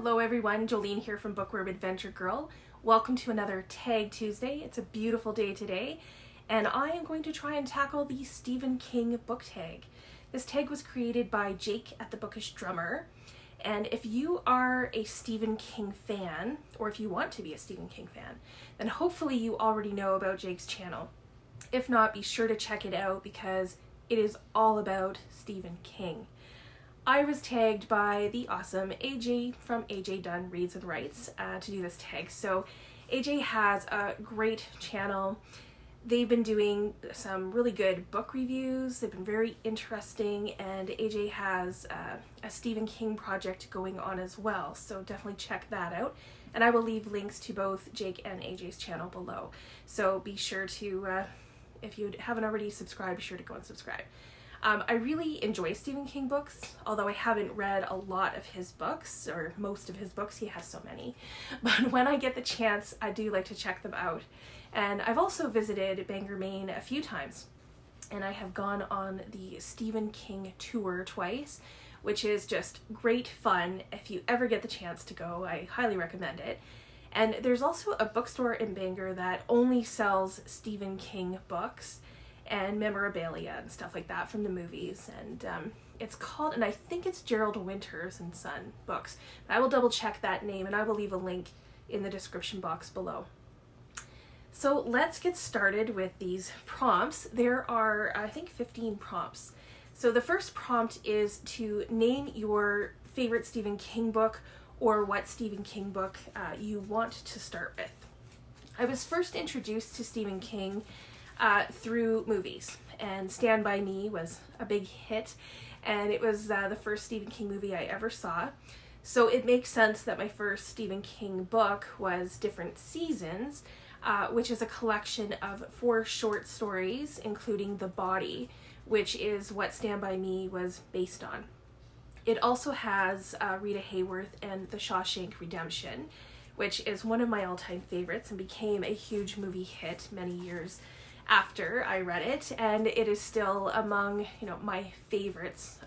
Hello everyone, Jolene here from Bookworm Adventure Girl. Welcome to another Tag Tuesday. It's a beautiful day today, and I am going to try and tackle the Stephen King book tag. This tag was created by Jake at the Bookish Drummer, and if you are a Stephen King fan, or if you want to be a Stephen King fan, then hopefully you already know about Jake's channel. If not, be sure to check it out because it is all about Stephen King. I was tagged by the awesome AJ from AJ Dunn Reads and Writes to do this tag. So AJ has a great channel. They've been doing some really good book reviews. They've been very interesting, and AJ has a Stephen King project going on as well. So definitely check that out. And I will leave links to both Jake and AJ's channel below. So be sure to, if you haven't already subscribed, be sure to go and subscribe. I really enjoy Stephen King books, although I haven't read a lot of his books, or most of his books. He has so many. But when I get the chance, I do like to check them out. And I've also visited Bangor, Maine a few times, and I have gone on the Stephen King tour twice, which is just great fun. If you ever get the chance to go, I highly recommend it. And there's also a bookstore in Bangor that only sells Stephen King books and memorabilia and stuff like that from the movies, and it's called, and I think it's Gerald Winters and Son Books. I will double check that name, and I will leave a link in the description box below. So let's get started with these prompts. There are, I think, 15 prompts. So the first prompt is to name your favorite Stephen King book, or what Stephen King book you want to start with. I was first introduced to Stephen King through movies, and Stand By Me was a big hit, and it was the first Stephen King movie I ever saw. So it makes sense that my first Stephen King book was Different Seasons, which is a collection of 4 short stories, including The Body, which is what Stand By Me was based on. It also has Rita Hayworth and The Shawshank Redemption, which is one of my all-time favorites and became a huge movie hit many years after I read it, and it is still among, my favorites.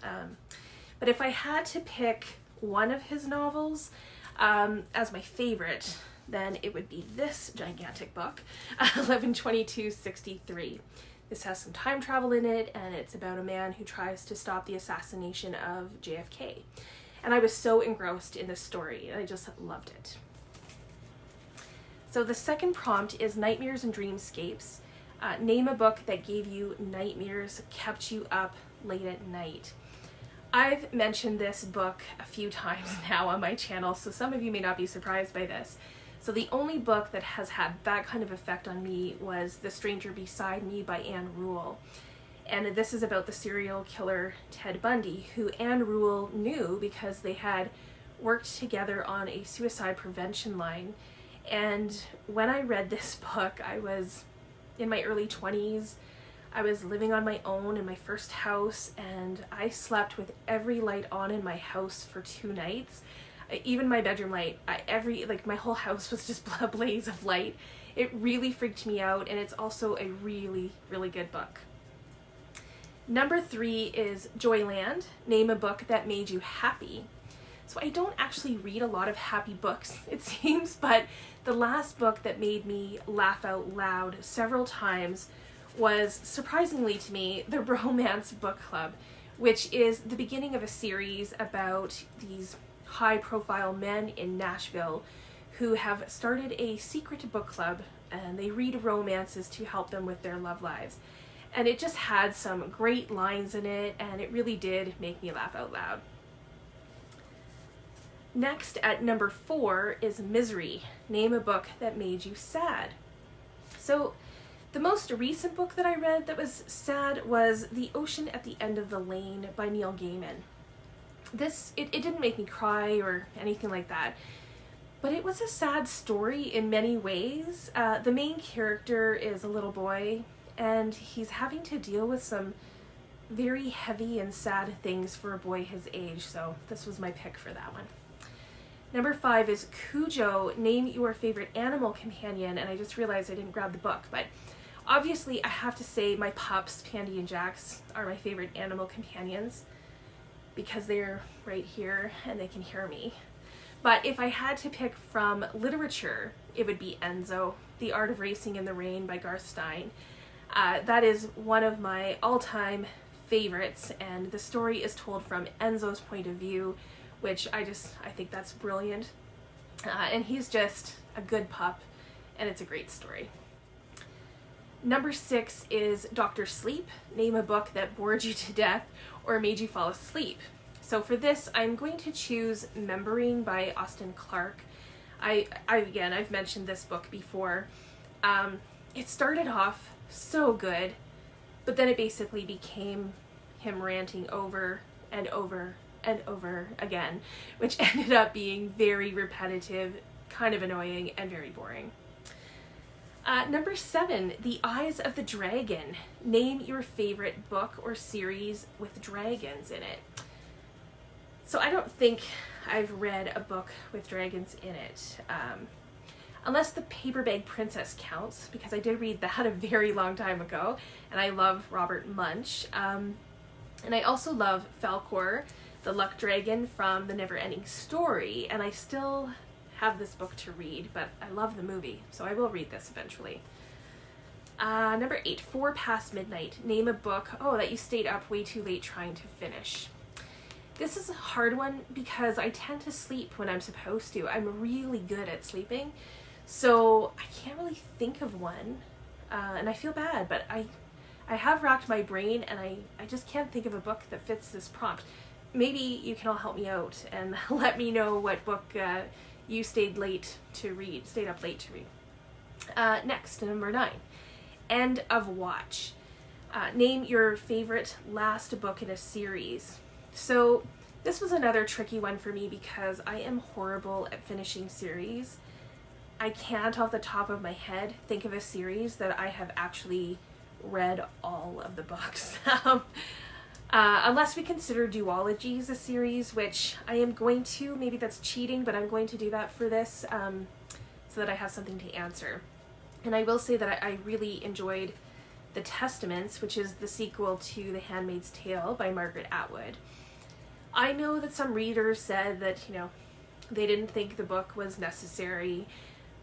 But if I had to pick one of his novels as my favorite, then it would be this gigantic book, 11/22/63. This has some time travel in it, and it's about a man who tries to stop the assassination of JFK. And I was so engrossed in this story, and I just loved it. So the second prompt is Nightmares and Dreamscapes. Name a book that gave you nightmares, kept you up late at night. I've mentioned this book a few times now on my channel, so some of you may not be surprised by this. So the only book that has had that kind of effect on me was The Stranger Beside Me by Anne Rule. And this is about the serial killer Ted Bundy, who Anne Rule knew because they had worked together on a suicide prevention line. And when I read this book, I was in my early 20s. I was living on my own in my first house, and I slept with every light on in my house for 2 nights. Even my bedroom light, my whole house was just a blaze of light. It really freaked me out, and it's also a really, really good book. Number 3 is Joyland. Name a book that made you happy. So I don't actually read a lot of happy books, it seems, but the last book that made me laugh out loud several times was, surprisingly to me, The Bromance Book Club, which is the beginning of a series about these high-profile men in Nashville who have started a secret book club, and they read romances to help them with their love lives. And it just had some great lines in it, and it really did make me laugh out loud. Next, at number 4, is Misery. Name a book that made you sad. So the most recent book that I read that was sad was The Ocean at the End of the Lane by Neil Gaiman. It didn't make me cry or anything like that, but it was a sad story in many ways. The main character is a little boy, and he's having to deal with some very heavy and sad things for a boy his age, so this was my pick for that one. Number 5 is Cujo. Name your favorite animal companion, and I just realized I didn't grab the book, but obviously I have to say my pups, Pandy and Jax, are my favorite animal companions because they're right here and they can hear me. But if I had to pick from literature, it would be Enzo, The Art of Racing in the Rain by Garth Stein. That is one of my all-time favorites, and the story is told from Enzo's point of view, which I think that's brilliant. And he's just a good pup, and it's a great story. Number 6 is Dr. Sleep. Name a book that bored you to death or made you fall asleep. So for this, I'm going to choose Membering by Austin Clarke. I've mentioned this book before. It started off so good, but then it basically became him ranting over and over and over again, which ended up being very repetitive, kind of annoying, and very boring. Number 7, The Eyes of the Dragon. Name your favorite book or series with dragons in it. So I don't think I've read a book with dragons in it. Unless The Paper Bag Princess counts, because I did read that a very long time ago, and I love Robert Munsch. And I also love Falkor, the Luck Dragon from The Never-Ending Story, and I still have this book to read, but I love the movie, so I will read this eventually. Number 8, 4 Past Midnight. Name a book, that you stayed up way too late trying to finish. This is a hard one because I tend to sleep when I'm supposed to. I'm really good at sleeping, so I can't really think of one, and I feel bad, but I have racked my brain, and I just can't think of a book that fits this prompt. Maybe you can all help me out and let me know what book you stayed up late to read. Next, number 9, End of Watch. Name your favorite last book in a series. So this was another tricky one for me because I am horrible at finishing series. I can't off the top of my head think of a series that I have actually read all of the books. Unless we consider duologies a series, which I am going to. Maybe that's cheating, but I'm going to do that for this so that I have something to answer. And I will say that I really enjoyed The Testaments, which is the sequel to The Handmaid's Tale by Margaret Atwood. I know that some readers said that, they didn't think the book was necessary,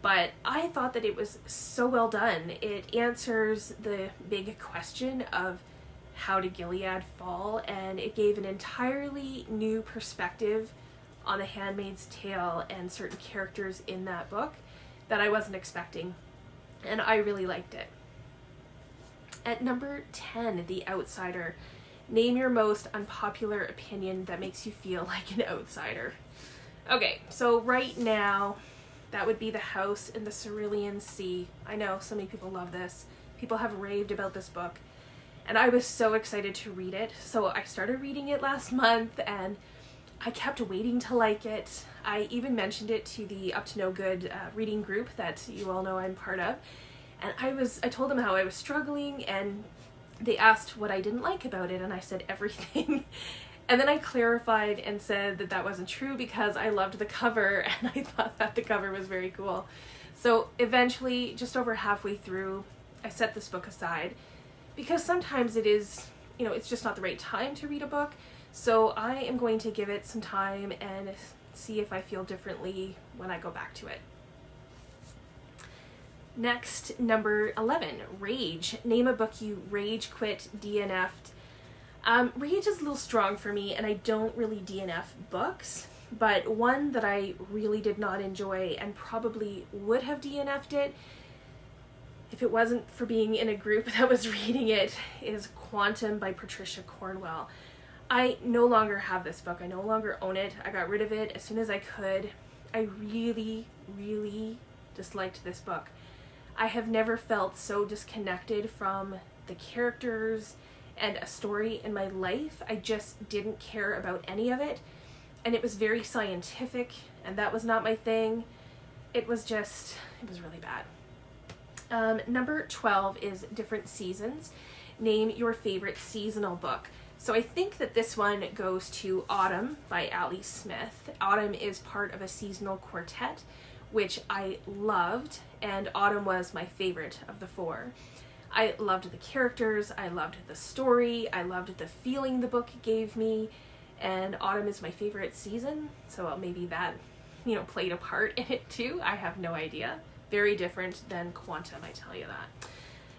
but I thought that it was so well done. It answers the big question of how did Gilead fall, and it gave an entirely new perspective on The Handmaid's Tale and certain characters in that book that I wasn't expecting, and I really liked it. At number 10, The Outsider. Name your most unpopular opinion that makes you feel like an outsider. Okay, so right now, that would be The House in the Cerulean Sea. I know, so many people love this. People have raved about this book, and I was so excited to read it. So I started reading it last month, and I kept waiting to like it. I even mentioned it to the Up to No Good reading group that you all know I'm part of, and I told them how I was struggling, and they asked what I didn't like about it, and I said everything. And then I clarified and said that that wasn't true because I loved the cover, and I thought that the cover was very cool. So eventually, just over halfway through, I set this book aside because sometimes it is, it's just not the right time to read a book. So I am going to give it some time and see if I feel differently when I go back to it. Next, number 11, Rage. Name a book you rage quit, DNF'd. Rage is a little strong for me, and I don't really DNF books, but one that I really did not enjoy and probably would have DNF'd it if it wasn't for being in a group that was reading it is Quantum by Patricia Cornwell. I no longer have this book. I no longer own it. I got rid of it as soon as I could. I really, really disliked this book. I have never felt so disconnected from the characters and a story in my life. I just didn't care about any of it, and it was very scientific, and that was not my thing. It was really bad. Number 12 is Different Seasons. Name your favorite seasonal book. So I think that this one goes to Autumn by Ali Smith. Autumn is part of a seasonal quartet, which I loved, and Autumn was my favorite of the 4. I loved the characters, I loved the story, I loved the feeling the book gave me, and Autumn is my favorite season, so maybe that played a part in it too. I have no idea. Very different than Quantum, I tell you that.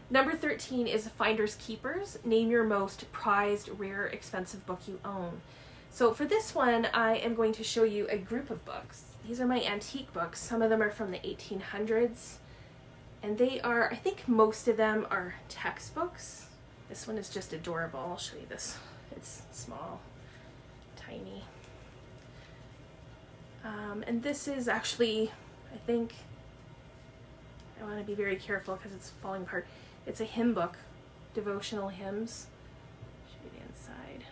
Number 13 is Finders Keepers. Name your most prized, rare, expensive book you own. So for this one, I am going to show you a group of books. These are my antique books. Some of them are from the 1800s. And they are, I think most of them are textbooks. This one is just adorable. I'll show you this. It's small, tiny. And this is actually, I think, I want to be very careful because it's falling apart. It's a hymn book, devotional hymns. Show you the inside.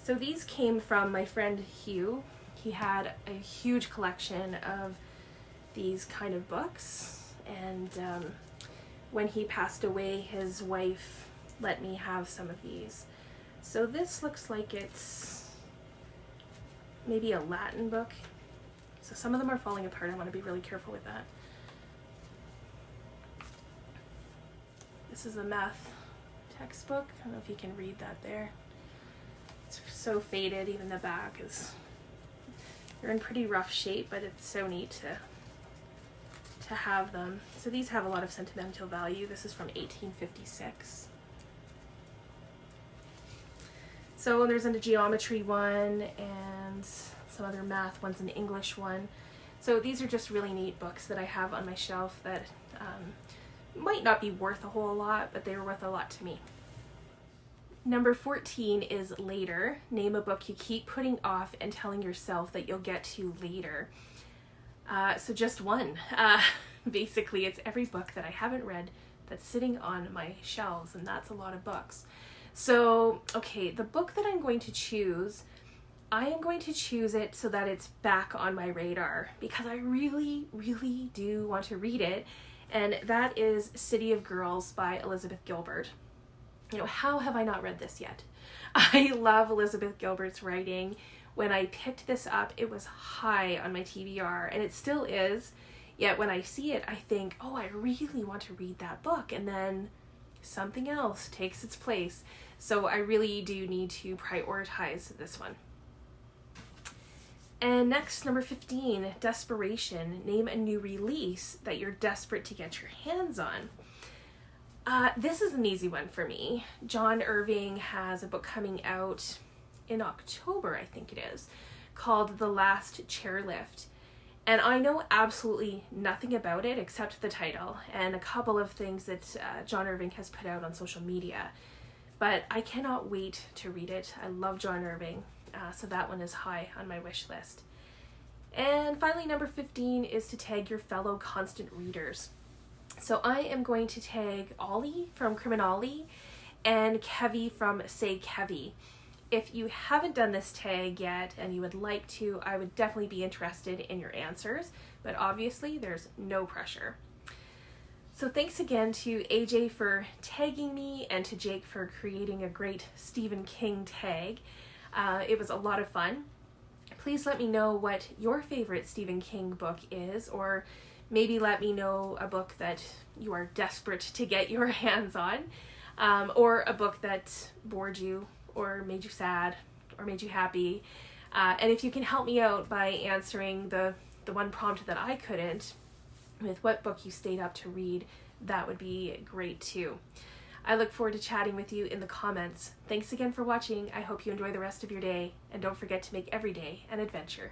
So these came from my friend Hugh. He had a huge collection of these kind of books, and when he passed away, his wife let me have some of these. So this looks like it's maybe a Latin book. So some of them are falling apart. I want to be really careful with that. This is a math textbook. I don't know if you can read that there. It's so faded, even the back is, they're in pretty rough shape, but it's so neat to have them. So these have a lot of sentimental value. This is from 1856. So there's a geometry one and some other math ones, an English one. So these are just really neat books that I have on my shelf that might not be worth a whole lot, but they were worth a lot to me. Number 14 is Later. Name a book you keep putting off and telling yourself that you'll get to later. So just one. Basically, it's every book that I haven't read that's sitting on my shelves, and that's a lot of books. So, okay, the book that I'm going to choose, I am going to choose it so that it's back on my radar because I really, really do want to read it, and that is City of Girls by Elizabeth Gilbert. How have I not read this yet? I love Elizabeth Gilbert's writing. When I picked this up, it was high on my TBR, and it still is. Yet when I see it, I think, oh, I really want to read that book, and then something else takes its place. So I really do need to prioritize this one. And next, number 15, Desperation. Name a new release that you're desperate to get your hands on. This is an easy one for me. John Irving has a book coming out in October, I think it is, called The Last Chairlift. And I know absolutely nothing about it except the title and a couple of things that John Irving has put out on social media. But I cannot wait to read it. I love John Irving, so that one is high on my wish list. And finally, number 15 is to tag your fellow constant readers. So I am going to tag Ollie from Criminali and Kevy from Say Kevy. If you haven't done this tag yet and you would like to, I would definitely be interested in your answers, but obviously there's no pressure. So thanks again to AJ for tagging me and to Jake for creating a great Stephen King tag. It was a lot of fun. Please let me know what your favorite Stephen King book is, or maybe let me know a book that you are desperate to get your hands on, or a book that bored you or made you sad or made you happy. And if you can help me out by answering the one prompt that I couldn't, with what book you stayed up to read, that would be great too. I look forward to chatting with you in the comments. Thanks again for watching. I hope you enjoy the rest of your day, and don't forget to make every day an adventure.